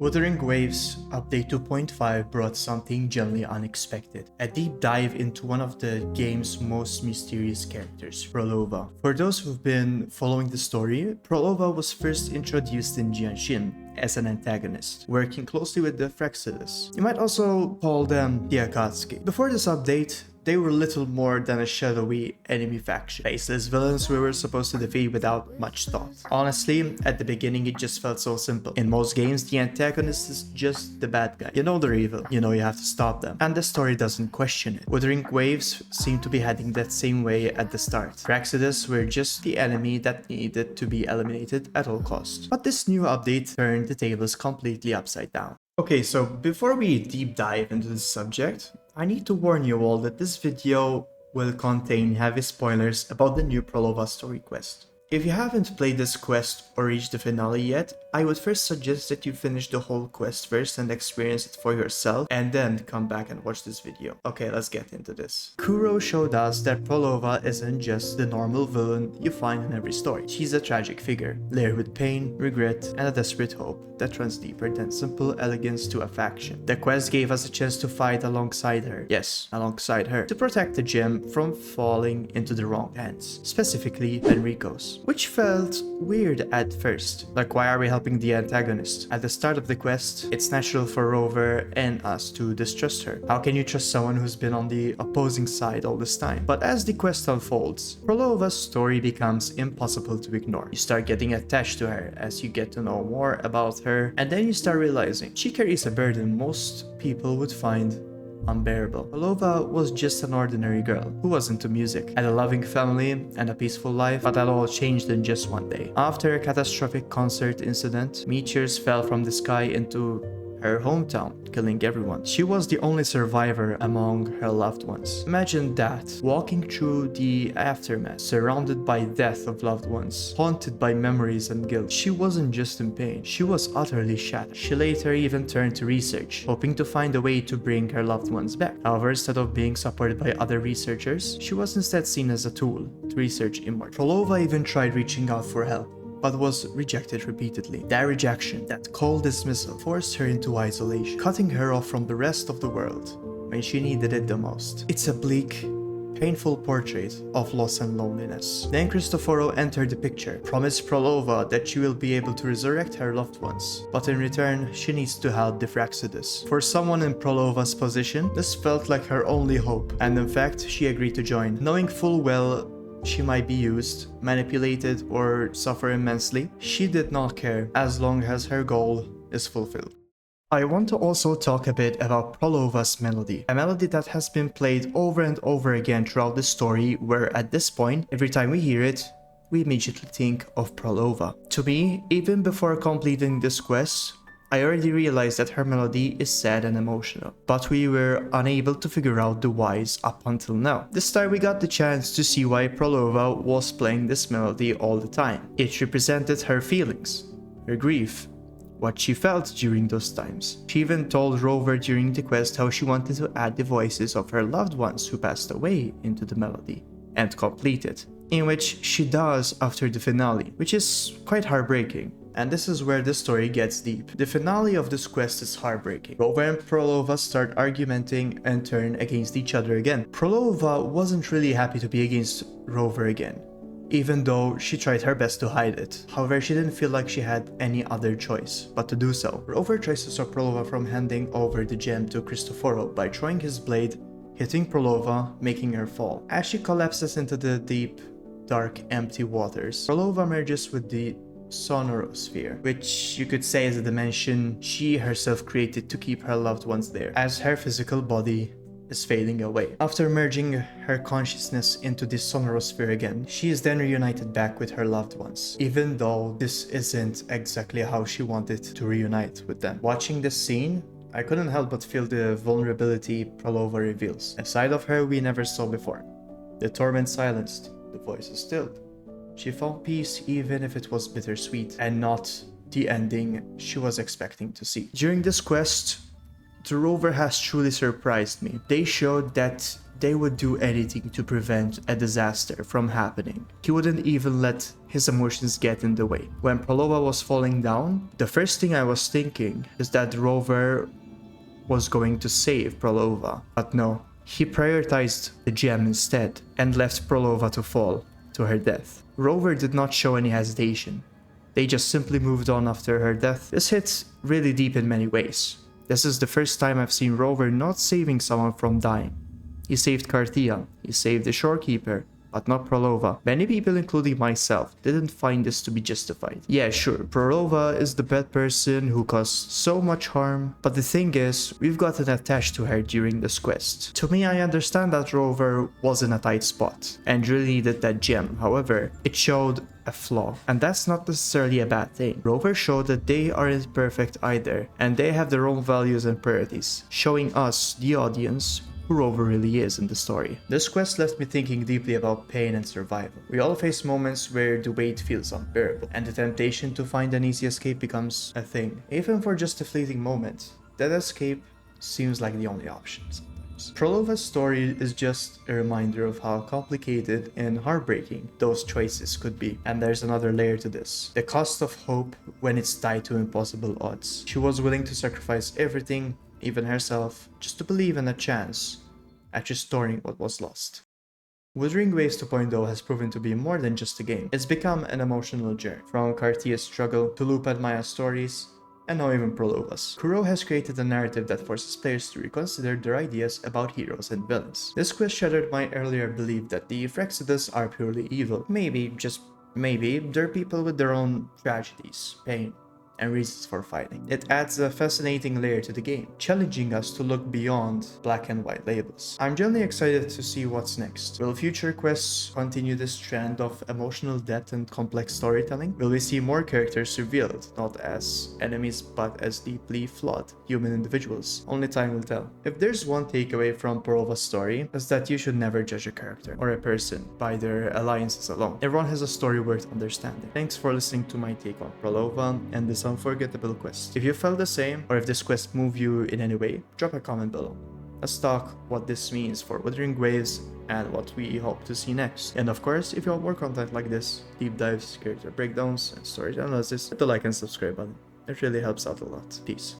Wuthering Waves Update 2.5 brought something genuinely unexpected, a deep dive into one of the game's most mysterious characters, Phrolova. For those who've been following the story, Phrolova was first introduced in Jianshin as an antagonist, working closely with the Phrolovas. You might also call them the Akatsuki. Before this update, they were little more than a shadowy enemy faction, faceless villains we were supposed to defeat without much thought. Honestly, at the beginning it just felt so simple. In most games, the antagonist is just the bad guy. You know they're evil, you know you have to stop them, and the story doesn't question it. Wuthering Waves seem to be heading that same way at the start. Phrolovas were just the enemy that needed to be eliminated at all costs. But this new update turned the tables completely upside down. Okay, so before we deep dive into this subject, I need to warn you all that this video will contain heavy spoilers about the new Phrolovas Story quest. If you haven't played this quest or reached the finale yet, I would first suggest that you finish the whole quest first and experience it for yourself, and then come back and watch this video. Okay, let's get into this. Kuro showed us that Phrolova isn't just the normal villain you find in every story. She's a tragic figure, layered with pain, regret, and a desperate hope that runs deeper than simple elegance to a faction. The quest gave us a chance to fight alongside her. Yes, alongside her. To protect the gem from falling into the wrong hands. Specifically, Enrico's. Which felt weird at first. Like, why are we helping the antagonist? At the start of the quest, it's natural for Rover and us to distrust her. How can you trust someone who's been on the opposing side all this time? But as the quest unfolds, Phrolovas story becomes impossible to ignore. You start getting attached to her as you get to know more about her, and then you start realizing she carries a burden most people would find unbearable. Phrolova was just an ordinary girl who was into music, had a loving family and a peaceful life, but that all changed in just one day. After a catastrophic concert incident, meteors fell from the sky into her hometown, killing everyone. She was the only survivor among her loved ones. Imagine that, walking through the aftermath, surrounded by death of loved ones, haunted by memories and guilt. She wasn't just in pain, she was utterly shattered. She later even turned to research, hoping to find a way to bring her loved ones back. However, instead of being supported by other researchers, she was instead seen as a tool to research immortality. Phrolova even tried reaching out for help, but was rejected repeatedly. That rejection, that cold dismissal, forced her into isolation, cutting her off from the rest of the world when she needed it the most. It's a bleak, painful portrait of loss and loneliness. Then Cristoforo entered the picture, promised Phrolova that she will be able to resurrect her loved ones, but in return, she needs to help the Phrolovas. For someone in Phrolovas' position, this felt like her only hope, and in fact, she agreed to join, knowing full well she might be used, manipulated, or suffer immensely. She did not care as long as her goal is fulfilled. I want to also talk a bit about Phrolovas' melody, a melody that has been played over and over again throughout the story, where at this point, every time we hear it, we immediately think of Phrolova. To me, even before completing this quest, I already realized that her melody is sad and emotional, but we were unable to figure out the whys up until now. This time we got the chance to see why Phrolova was playing this melody all the time. It represented her feelings, her grief, what she felt during those times. She even told Rover during the quest how she wanted to add the voices of her loved ones who passed away into the melody, and complete it, in which she does after the finale, which is quite heartbreaking. And this is where the story gets deep. The finale of this quest is heartbreaking. Rover and Phrolova start argumenting and turn against each other again. Phrolova wasn't really happy to be against Rover again, even though she tried her best to hide it. However, she didn't feel like she had any other choice but to do so. Rover tries to stop Phrolova from handing over the gem to Cristoforo by throwing his blade, hitting Phrolova, making her fall. As she collapses into the deep, dark, empty waters, Phrolova merges with the Sonorosphere, which you could say is a dimension she herself created to keep her loved ones there, as her physical body is fading away. After merging her consciousness into the Sonorosphere again, she is then reunited back with her loved ones, even though this isn't exactly how she wanted to reunite with them. Watching this scene, I couldn't help but feel the vulnerability Phrolova reveals, a side of her we never saw before. The torment silenced, the voices stilled. She found peace even if it was bittersweet and not the ending she was expecting to see. During this quest, the Rover has truly surprised me. They showed that they would do anything to prevent a disaster from happening. He wouldn't even let his emotions get in the way. When Phrolova was falling down, the first thing I was thinking is that Rover was going to save Phrolova, but no. He prioritized the gem instead and left Phrolova to fall to her death. Rover did not show any hesitation. They just simply moved on after her death. This hits really deep in many ways. This is the first time I've seen Rover not saving someone from dying. He saved Cartia, he saved the shorekeeper, but not Phrolova. Many people, including myself, didn't find this to be justified. Yeah, sure, Phrolova is the bad person who caused so much harm, but the thing is, we've gotten attached to her during this quest. To me, I understand that Rover was in a tight spot and really needed that gem. However, it showed a flaw, and that's not necessarily a bad thing. Rover showed that they aren't perfect either, and they have their own values and priorities, showing us, the audience, who Rover really is in the story. This quest left me thinking deeply about pain and survival. We all face moments where the weight feels unbearable, and the temptation to find an easy escape becomes a thing. Even for just a fleeting moment, that escape seems like the only option sometimes. Phrolovas Story is just a reminder of how complicated and heartbreaking those choices could be. And there's another layer to this. The cost of hope when it's tied to impossible odds. She was willing to sacrifice everything, even herself, just to believe in a chance at restoring what was lost. Wuthering Waves 2.0 has proven to be more than just a game. It's become an emotional journey, from Cartia's struggle to Lupa and Maya's stories, and now even Phrolovas. Kuro has created a narrative that forces players to reconsider their ideas about heroes and villains. This quest shattered my earlier belief that the Phrexidus are purely evil. Maybe, just maybe, they're people with their own tragedies, pain, and reasons for fighting. It adds a fascinating layer to the game, challenging us to look beyond black and white labels. I'm genuinely excited to see what's next. Will future quests continue this trend of emotional depth and complex storytelling? Will we see more characters revealed, not as enemies but as deeply flawed human individuals? Only time will tell. If there's one takeaway from Phrolovas Story, is that you should never judge a character or a person by their alliances alone. Everyone has a story worth understanding. Thanks for listening to my take on Phrolova and this unforgettable quest. If you felt the same, or if this quest moved you in any way, drop a comment below. Let's talk what this means for Wuthering Waves and what we hope to see next. And of course, if you want more content like this, deep dives, character breakdowns, and story analysis, hit the like and subscribe button. It really helps out a lot. Peace.